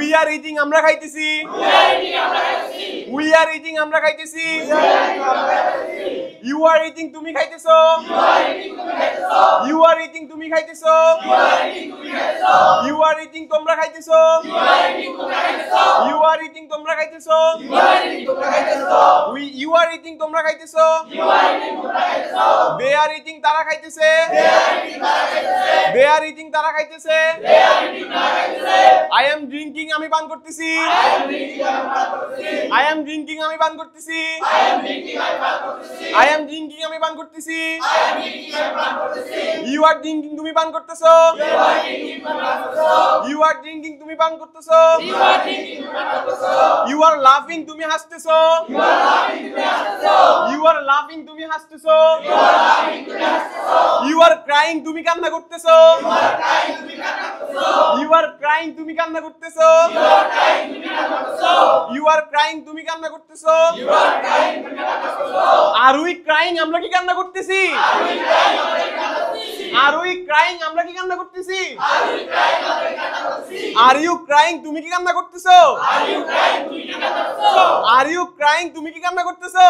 we are eating আমরা খাইতেছি we are eating আমরা খাইতেছি ইউ আর ইটিং তুমি খাইতেছো ইউ আর ইটিং তুমি খাইতেছো ইউ আর ইটিং তোমরা খাইতেছো ইউ আর ইটিং তোমরা খাইতেছো ইউ আর ইটিং তোমরা খাইতেছো দে আর ইটিং তারা খাইতেছে দে আর ইটিং তারা খাইতেছে আই এম ড্রিঙ্কিং আমি পান করতেছি আই এম ড্রিঙ্কিং আমি পান করতেছি আই এম ড্রিঙ্কিং আমি পান করতেছি ইউ আর ড্রিঙ্কিং তুমি পান করতেছো ইউ আর ড্রিঙ্কিং তুমি পান করতেছো ইউ আর লাফিং তুমি হাসতেছো ইউ আর লাফিং তুমি হাসতেছো ইউ আর ক্রাইং তুমি কান্না করতেছো ইউ আর ক্রাইং তুমি কান্না করতেছো ইউ আর ক্রাইং তুমি কান্না করতেছো আর উই ক্রাইং আমরা কি কান্না করতেছি আর উই ক্রাইং আমরা কি কান্না করতেছি আর ইউ ক্রাইং তুমি কি কান্না করতেছো আর ইউ ক্রাইং তুমি কি কান্না করতেছো